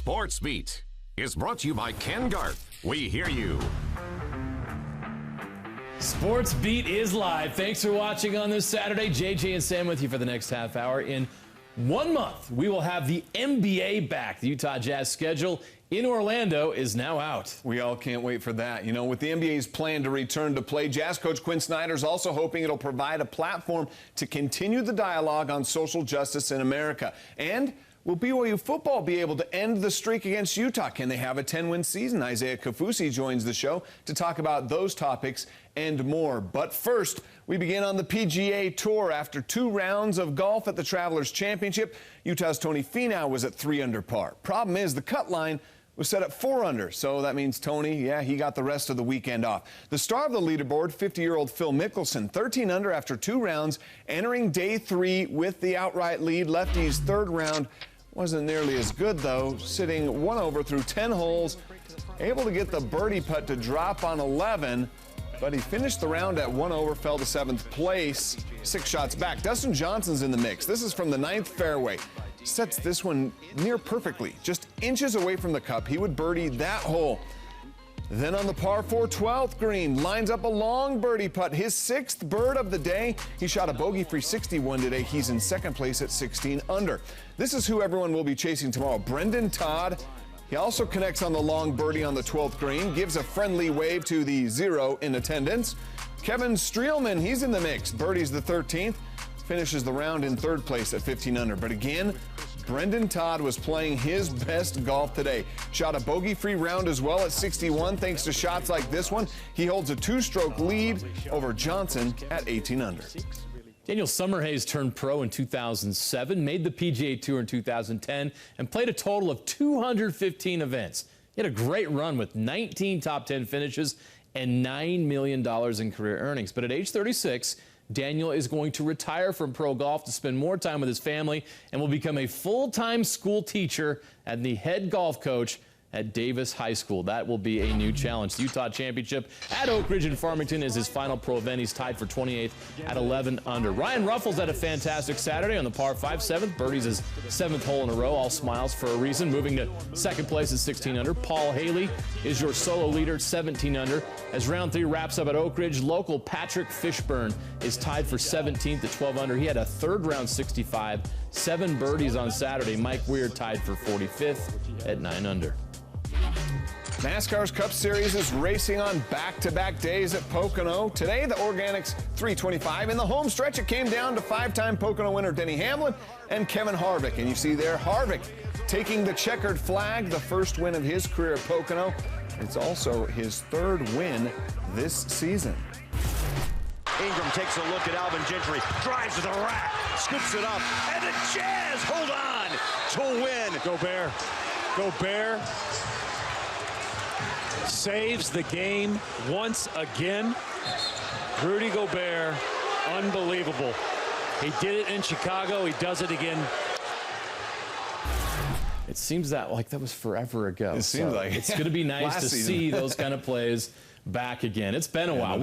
SportsBeat is brought to you by Ken Garth. We hear you. SportsBeat is live. Thanks for watching on this Saturday. JJ and Sam with you for the next half hour. In 1 month, we will have the NBA back. The Utah Jazz schedule in Orlando is now out. We all can't wait for that. You know, with the NBA's plan to return to play, Jazz coach Quin Snyder is also hoping it'll provide a platform to continue the dialogue on social justice in America. And will BYU football be able to end the streak against Utah? Can they have a 10-win season? Isaiah Kaufusi joins the show to talk about those topics and more. But first, we begin on the PGA Tour. After 2 rounds of golf at the Travelers Championship, Utah's Tony Finau was at 3 under par. Problem is, the cut line was set at 4 under, so that means Tony, he got the rest of the weekend off. The star of the leaderboard, 50-year-old Phil Mickelson, 13 under after 2 rounds, entering day 3 with the outright lead. Lefty's third round wasn't nearly as good, though, sitting 1 over through 10 holes, able to get the birdie putt to drop on 11, but he finished the round at 1 over, fell to 7th place, 6 shots back. Dustin Johnson's in the mix. This is from the 9th fairway. Sets this one near perfectly, just inches away from the cup. He would birdie that hole. Then on the par 4 12th green, lines up a long birdie putt, his 6th bird of the day. He shot a bogey-free 61 today. He's in 2nd place at 16 under. This is who everyone will be chasing tomorrow, Brendan Todd. He also connects on the long birdie on the 12th green, gives a friendly wave to the 0 in attendance. Kevin Streelman, he's in the mix. Birdie's the 13th, finishes the round in 3rd place at 15 under. But again, Brendan Todd was playing his best golf today. Shot a bogey-free round as well at 61 thanks to shots like this one. He holds a 2-stroke lead over Johnson at 18 under. Daniel Summerhays turned pro in 2007, made the PGA Tour in 2010, and played a total of 215 events. He had a great run with 19 top 10 finishes and $9 million in career earnings. But at age 36, Daniel is going to retire from pro golf to spend more time with his family and will become a full-time school teacher and the head golf coach at Davis High School. That will be a new challenge. The Utah Championship at Oak Ridge in Farmington is his final pro event. He's tied for 28th at 11 under. Ryan Ruffles had a fantastic Saturday on the par 5 7th. Birdie's his 7th hole in a row. All smiles for a reason. Moving to 2nd place at 16 under. Paul Haley is your solo leader at 17 under. As round 3 wraps up at Oak Ridge, local Patrick Fishburne is tied for 17th at 12 under. He had a 3rd round 65, 7 birdies on Saturday. Mike Weir tied for 45th at 9 under. NASCAR's Cup Series is racing on back-to-back days at Pocono. Today, the Organics 325. In the home stretch, it came down to 5-time Pocono winner Denny Hamlin and Kevin Harvick. And you see there, Harvick taking the checkered flag, the first win of his career at Pocono. It's also his 3rd win this season. Ingram takes a look at Alvin Gentry, drives to the rack, scoops it up, and the Jazz hold on to win. Gobert saves the game once again. Rudy Gobert, unbelievable. He did it in Chicago. He does it again. It seems that was forever ago. It seems like it's going to be nice to see those kind of plays back again. It's been a while.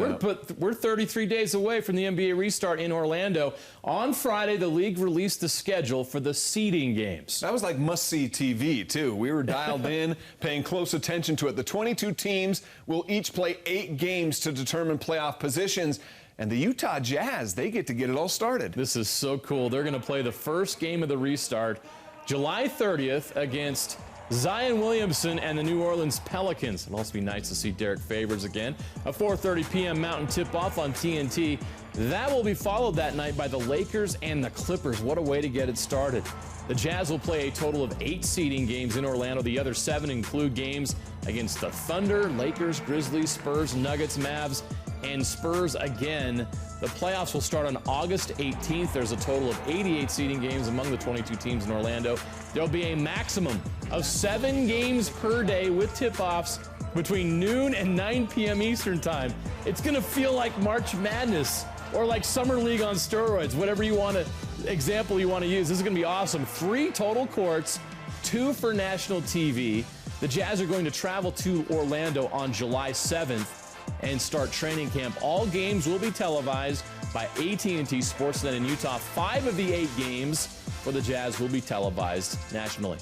We're 33 days away from the NBA restart in Orlando. On Friday, the league released the schedule for the seeding games. That was like must-see TV, too. We were dialed in, paying close attention to it. The 22 teams will each play 8 games to determine playoff positions. And the Utah Jazz, they get it all started. This is so cool. They're going to play the first game of the restart July 30th against Zion Williamson and the New Orleans Pelicans. It'll also be nice to see Derek Favors again. A 4:30 p.m. Mountain tip-off on TNT. That will be followed that night by the Lakers and the Clippers. What a way to get it started. The Jazz will play a total of 8 seeding games in Orlando. The other 7 include games against the Thunder, Lakers, Grizzlies, Spurs, Nuggets, Mavs, and Spurs again. The playoffs will start on August 18th. There's a total of 88 seeding games among the 22 teams in Orlando. There'll be a maximum of 7 games per day with tip-offs between noon and 9 p.m. Eastern time. It's going to feel like March Madness or like Summer League on steroids, whatever example you want to use. This is going to be awesome. 3 total courts, 2 for national TV. The Jazz are going to travel to Orlando on July 7th and start training camp. All games will be televised by AT&T Sportsnet in Utah. 5 of the 8 games for the Jazz will be televised nationally.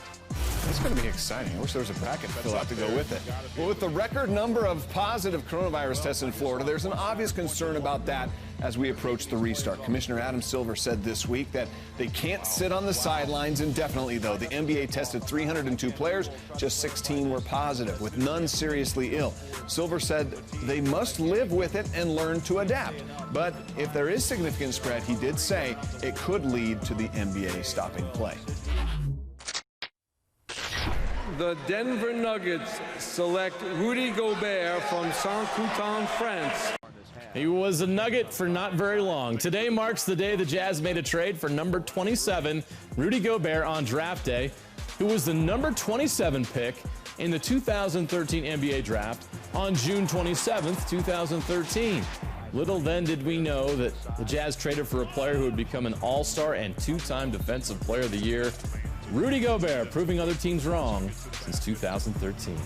It's going to be exciting. I wish there was a bracket fill out to go with it. Well, with the record number of positive coronavirus tests in Florida, there's an obvious concern about that as we approach the restart. Commissioner Adam Silver said this week that they can't sit on the sidelines indefinitely, though. The NBA tested 302 players. Just 16 were positive, with none seriously ill. Silver said they must live with it and learn to adapt. But if there is significant spread, he did say it could lead to the NBA stopping play. The Denver Nuggets select Rudy Gobert from Saint-Coutin, France. He was a Nugget for not very long. Today marks the day the Jazz made a trade for number 27, Rudy Gobert, on draft day, who was the number 27 pick in the 2013 NBA draft on June 27th, 2013. Little then did we know that the Jazz traded for a player who would become an all-star and two-time Defensive Player of the Year. Rudy Gobert, proving other teams wrong since 2013.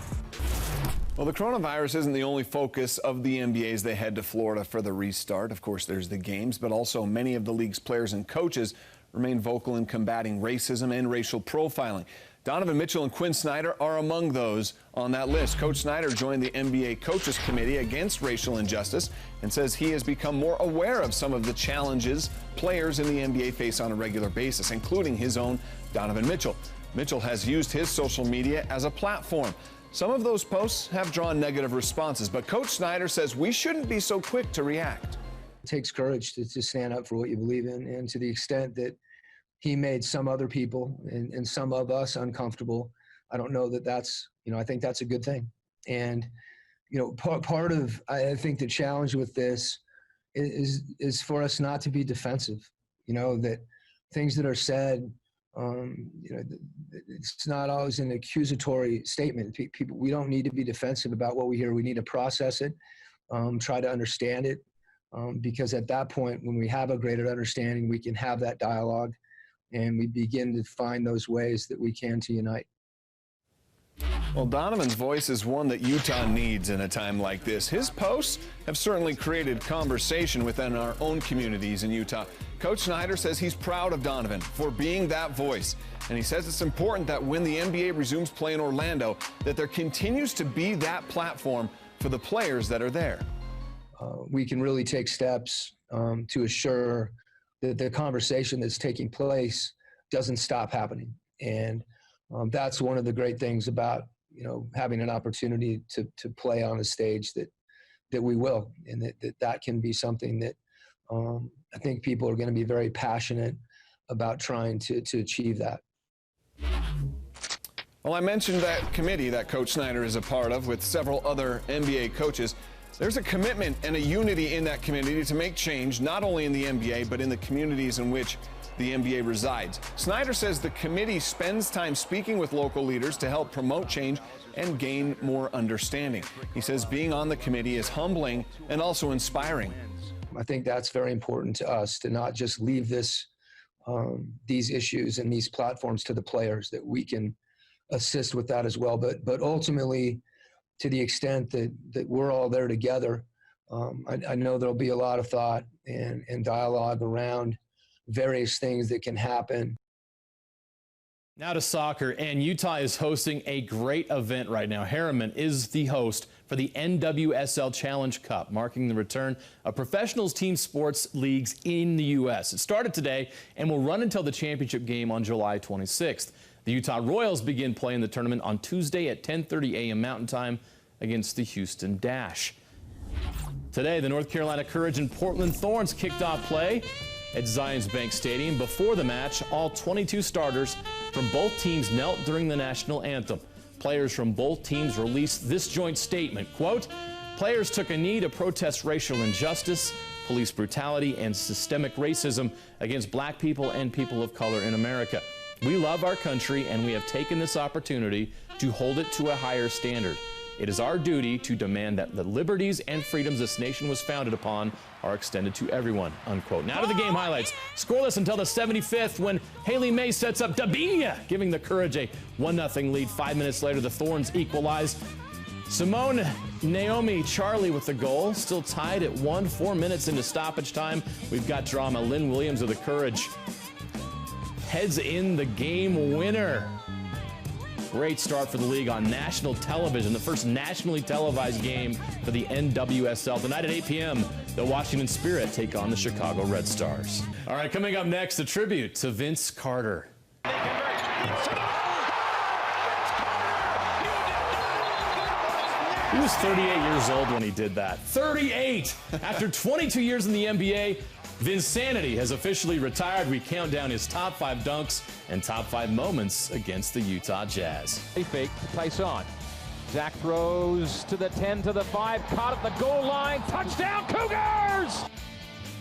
Well, the coronavirus isn't the only focus of the NBA as they head to Florida for the restart. Of course, there's the games, but also many of the league's players and coaches remain vocal in combating racism and racial profiling. Donovan Mitchell and Quin Snyder are among those on that list. Coach Snyder joined the NBA Coaches Committee against racial injustice and says he has become more aware of some of the challenges players in the NBA face on a regular basis, including his own Donovan Mitchell. Mitchell has used his social media as a platform. Some of those posts have drawn negative responses, but Coach Snyder says we shouldn't be so quick to react. It takes courage to stand up for what you believe in, and to the extent that he made some other people and some of us uncomfortable, I don't know that that's, I think that's a good thing. And, part of, I think, the challenge with this is for us not to be defensive, that things that are said, it's not always an accusatory statement. People, we don't need to be defensive about what we hear. We need to process it, try to understand it, because at that point, when we have a greater understanding, we can have that dialogue, and we begin to find those ways that we can to unite. Well, Donovan's voice is one that Utah needs in a time like this. His posts have certainly created conversation within our own communities in Utah. Coach Snyder says he's proud of Donovan for being that voice. And he says it's important that when the NBA resumes play in Orlando, that there continues to be that platform for the players that are there. We can really take steps to assure that the conversation that's taking place doesn't stop happening. And that's one of the great things about, having an opportunity to play on a stage that we will, and that can be something that I think people are going to be very passionate about trying to achieve that. Well, I mentioned that committee that Coach Snyder is a part of with several other NBA coaches. There's a commitment and a unity in that community to make change, not only in the NBA, but in the communities in which the NBA resides. Snyder says the committee spends time speaking with local leaders to help promote change and gain more understanding. He says being on the committee is humbling and also inspiring. I think that's very important to us, to not just leave these issues and these platforms to the players, that we can assist with that as well. But ultimately, to the extent that we're all there together, I know there'll be a lot of thought and dialogue around various things that can happen. Now to soccer, and Utah is hosting a great event right now. Harriman is the host for the NWSL Challenge Cup, marking the return of professional team sports leagues in the U.S. It started today and will run until the championship game on July 26th. The Utah Royals begin playing the tournament on Tuesday at 10:30 a.m. Mountain Time against the Houston Dash. Today, the North Carolina Courage and Portland Thorns kicked off play at Zions Bank Stadium. Before the match, all 22 starters from both teams knelt during the national anthem. Players from both teams released this joint statement, quote, "Players took a knee to protest racial injustice, police brutality, and systemic racism against black people and people of color in America. We love our country, and we have taken this opportunity to hold it to a higher standard. It is our duty to demand that the liberties and freedoms this nation was founded upon are extended to everyone," unquote. Now to the game highlights. Scoreless until the 75th when Haley May sets up Dabinia, giving the Courage a 1-0 lead. 5 minutes later, the Thorns equalize. Simone Naomi Charlie with the goal. Still tied at 1, 4 minutes into stoppage time. We've got drama. Lynn Williams of the Courage heads in the game winner. Great start for the league on national television, the first nationally televised game for the NWSL. Tonight at 8 p.m., the Washington Spirit take on the Chicago Red Stars. All right, coming up next, a tribute to Vince Carter. He was 38 years old when he did that. 38! After 22 years in the NBA, Vinsanity has officially retired. We count down his top 5 dunks and top 5 moments against the Utah Jazz. They fake Tyson. Zach throws to the 10, to the 5, caught at the goal line. Touchdown, Cougars!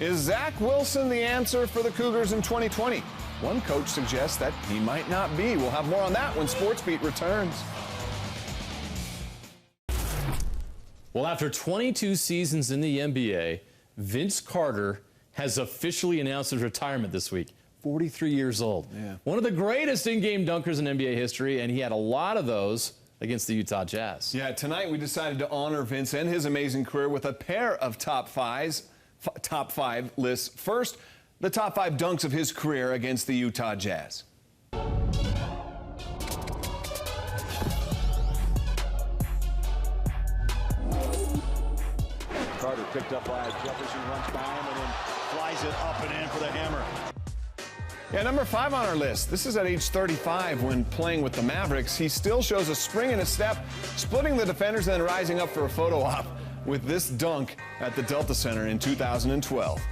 Is Zach Wilson the answer for the Cougars in 2020? One coach suggests that he might not be. We'll have more on that when SportsBeat returns. Well, after 22 seasons in the NBA, Vince Carter has officially announced his retirement this week. 43 years old. Yeah. One of the greatest in-game dunkers in NBA history, and he had a lot of those against the Utah Jazz. Yeah, tonight we decided to honor Vince and his amazing career with a pair of top five lists. First, the top 5 dunks of his career against the Utah Jazz. Carter picked up by Jefferson, runs by him, and then flies it up and in for the hammer. Yeah, number 5 on our list. This is at age 35 when playing with the Mavericks. He still shows a spring in his step, splitting the defenders and then rising up for a photo op with this dunk at the Delta Center in 2012.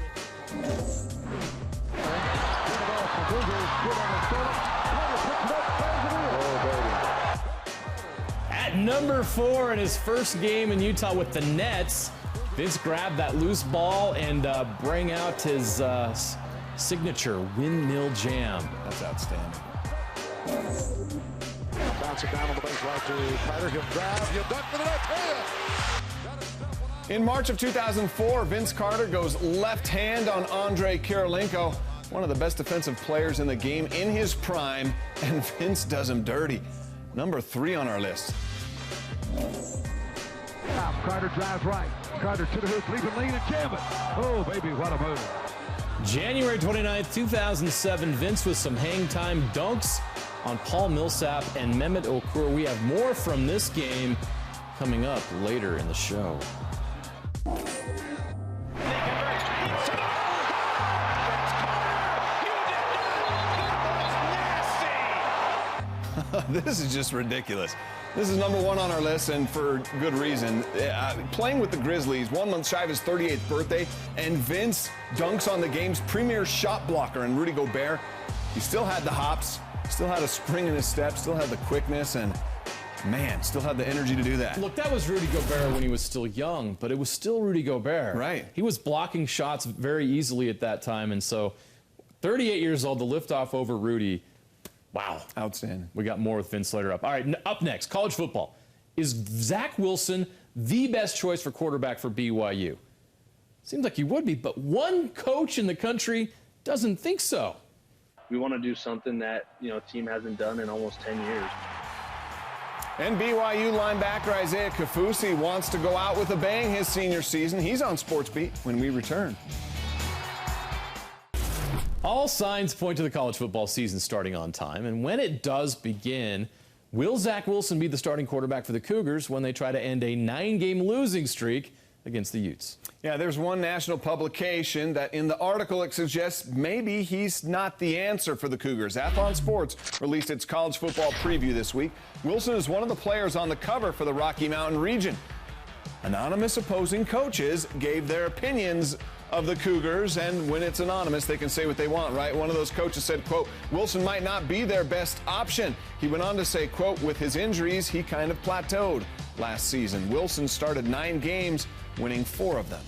At number 4 in his first game in Utah with the Nets, Vince grabbed that loose ball and bring out his signature windmill jam. That's outstanding. Bounce it down on the base right to Carter. He'll grab, he'll dunk for the net. In March of 2004, Vince Carter goes left hand on Andre Kirilenko, one of the best defensive players in the game in his prime, and Vince does him dirty. Number 3 on our list. Carter drives right. Carter to the hoop, leaving lane and jam it. Oh, baby, what a move. January 29th, 2007, Vince with some hang time dunks on Paul Millsap and Mehmet Okur. We have more from this game coming up later in the show. This is just ridiculous. This is number 1 on our list, and for good reason. Playing with the Grizzlies, 1 month shy of his 38th birthday, and Vince dunks on the game's premier shot blocker and Rudy Gobert. He still had the hops, still had a spring in his step, still had the quickness, and man, still had the energy to do that. Look, that was Rudy Gobert when he was still young, but it was still Rudy Gobert. Right. He was blocking shots very easily at that time, and so 38 years old, the liftoff over Rudy. Wow. Outstanding. We got more with Vince later up. All right, up next, college football. Is Zach Wilson the best choice for quarterback for BYU? Seems like he would be, but one coach in the country doesn't think so. We want to do something that, team hasn't done in almost 10 years. And BYU linebacker Isaiah Kaufusi wants to go out with a bang his senior season. He's on SportsBeat when we return. All signs point to the college football season starting on time, and when it does begin, will Zach Wilson be the starting quarterback for the Cougars when they try to end a 9-game losing streak against the Utes? Yeah, there's one national publication that in the article it suggests maybe he's not the answer for the Cougars. Athlon Sports released its college football preview this week. Wilson is one of the players on the cover for the Rocky Mountain region. Anonymous opposing coaches gave their opinions of the Cougars, and when it's anonymous, they can say what they want, right? One of those coaches said, quote, Wilson might not be their best option. He went on to say, quote, with his injuries, he kind of plateaued last season. Wilson started 9 games, winning 4 of them.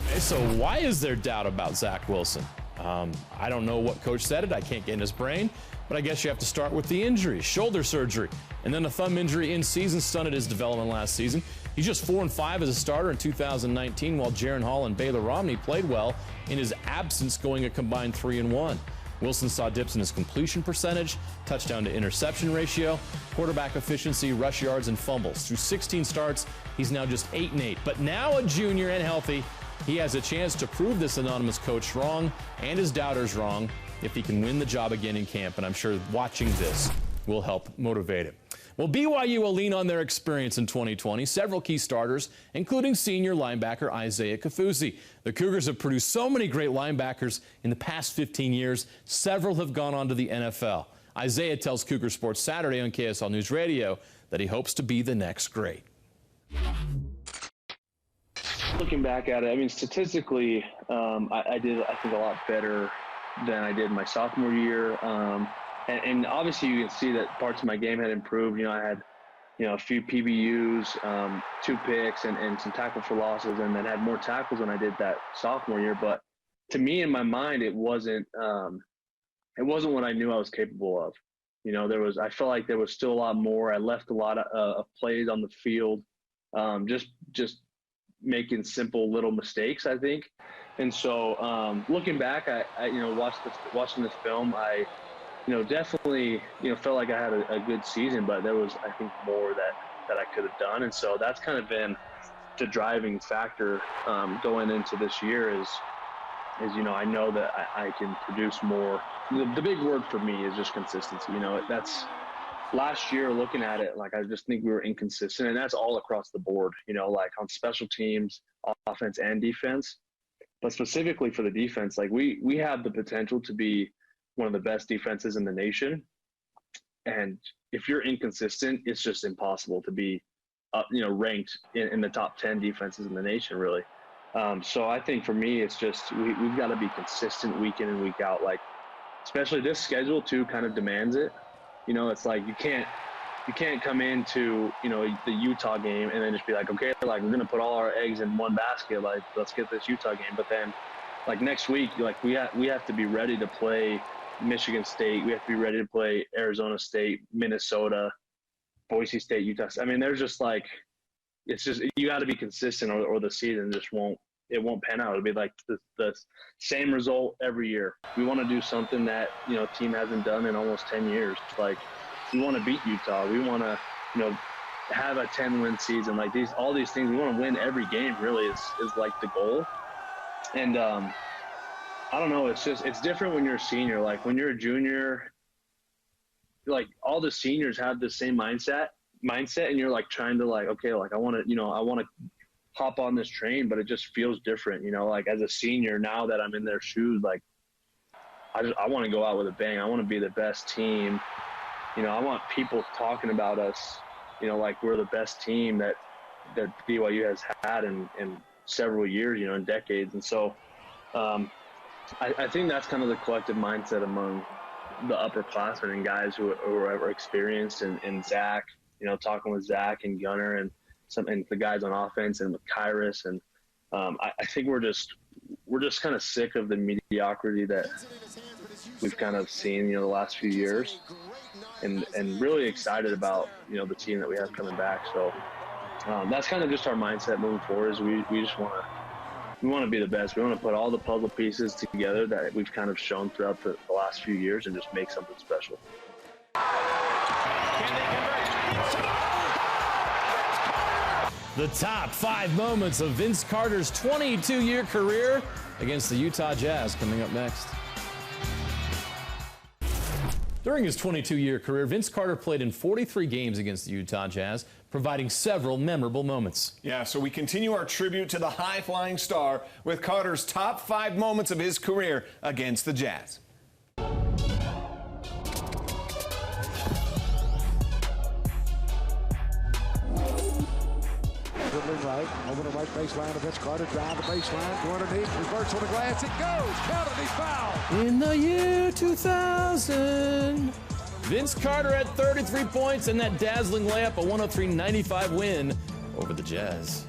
Okay, so why is there doubt about Zach Wilson? I don't know what coach said it. I can't get in his brain, but I guess you have to start with the injury, shoulder surgery, and then a thumb injury in season stunted his development last season. He's just 4-5 as a starter in 2019, while Jaron Hall and Baylor Romney played well in his absence, going a combined 3-1. Wilson saw dips in his completion percentage, touchdown to interception ratio, quarterback efficiency, rush yards, and fumbles. Through 16 starts, he's now just 8-8. But now a junior and healthy, he has a chance to prove this anonymous coach wrong and his doubters wrong if he can win the job again in camp, and I'm sure watching this will help motivate him. Well, BYU will lean on their experience in 2020. Several key starters, including senior linebacker Isaiah Kaufusi. The Cougars have produced so many great linebackers in the past 15 years. Several have gone on to the NFL. Isaiah tells Cougar Sports Saturday on KSL News Radio that he hopes to be the next great. Looking back at it, I mean, statistically, I did, I think, a lot better than I did my sophomore year. And obviously you can see that parts of my game had improved. You know, I had, a few PBUs, 2 picks and some tackle for losses, and then had more tackles than I did that sophomore year. But to me, in my mind, it wasn't what I knew I was capable of. I felt like there was still a lot more. I left a lot of plays on the field, just making simple little mistakes, I think. And so looking back, I watching this film, I definitely, felt like I had a good season, but there was, I think, more that I could have done. And so that's kind of been the driving factor going into this year is I know that I can produce more. The big word for me is just consistency. That's last year looking at it, like, I just think we were inconsistent, and that's all across the board, like on special teams, offense and defense. But specifically for the defense, like we have the potential to be one of the best defenses in the nation. And if you're inconsistent, it's just impossible to be, ranked in the top 10 defenses in the nation, really. So I think for me, it's just, we've got to be consistent week in and week out. Like, especially this schedule too kind of demands it. It's like, you can't come into, the Utah game and then just be like, okay, like, we're going to put all our eggs in one basket. Like, let's get this Utah game. But then, like, next week, like, we have to be ready to play Michigan State. We have to be ready to play Arizona State, Minnesota, Boise State, Utah. I mean, there's just like, it's just, you got to be consistent or the season just won't pan out. It'll be like the same result every year. We want to do something that, team hasn't done in almost 10 years. Like, we want to beat Utah. We want to, have a 10-win season. Like, all these things, we want to win every game, really, is like the goal. And I don't know, it's different when you're a senior. Like, when you're a junior, like, all the seniors have the same mindset, and you're like trying to, like, okay, like, I want to hop on this train, but it just feels different, like, as a senior, now that I'm in their shoes, like, I want to go out with a bang. I want to be the best team. I want people talking about us, like we're the best team that BYU has had in several years, in decades. And so I think that's kind of the collective mindset among the upperclassmen and guys who are experienced, and Zach, talking with Zach and Gunner and the guys on offense and with Kyrus. And I think we're just kind of sick of the mediocrity that we've kind of seen, the last few years, and really excited about, the team that we have coming back. So that's kind of just our mindset moving forward, is we just want to be the best. We want to put all the puzzle pieces together that we've kind of shown throughout the last few years and just make something special. The top 5 moments of Vince Carter's 22-year career against the Utah Jazz coming up next. During his 22-year career, Vince Carter played in 43 games against the Utah Jazz, providing several memorable moments. Yeah, so we continue our tribute to the high-flying star with Carter's top 5 moments of his career against the Jazz. Right, over the right baseline of Vince Carter, drive the baseline, go underneath, reverse on the glass, it goes, count it, he's fouled. In the year 2000, Vince Carter had 33 points and that dazzling layup, a 103-95 win over the Jazz.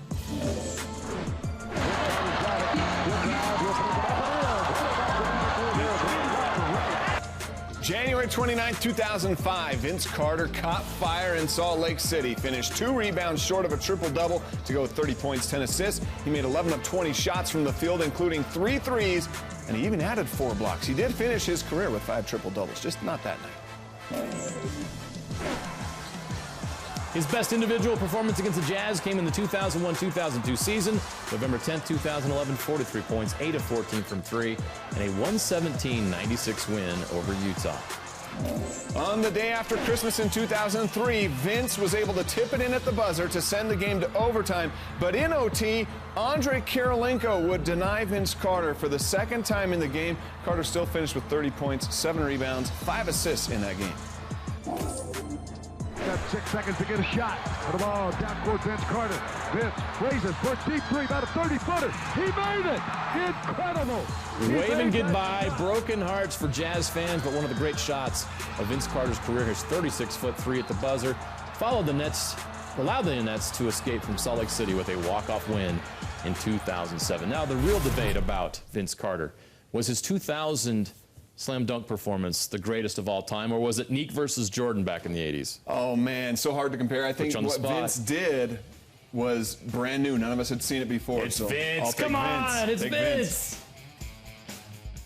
January 29, 2005, Vince Carter caught fire in Salt Lake City, finished 2 rebounds short of a triple-double to go with 30 points, 10 assists. He made 11 of 20 shots from the field, including 3 threes, and he even added 4 blocks. He did finish his career with 5 triple-doubles, just not that night. His best individual performance against the Jazz came in the 2001-2002 season. November 10, 2011, 43 points, 8 of 14 from 3, and a 117-96 win over Utah. On the day after Christmas in 2003, Vince was able to tip it in at the buzzer to send the game to overtime. But in OT, Andre Kirilenko would deny Vince Carter for the second time in the game. Carter still finished with 30 points, 7 rebounds, 5 assists in that game. Got 6 seconds to get a shot. For the ball down court, Vince Carter. Vince raises for a deep three, about a 30-footer. He made it! Incredible! Waving goodbye, broken hearts for Jazz fans, but one of the great shots of Vince Carter's career, his 36-foot three at the buzzer, allowed the Nets to escape from Salt Lake City with a walk-off win in 2007. Now, the real debate about Vince Carter, was his 2000 slam dunk performance the greatest of all time, or was it Neek versus Jordan back in the 80s? Oh, man, so hard to compare. I think what Vince did was brand new. None of us had seen it before. It's Vince. Come on, it's Vince.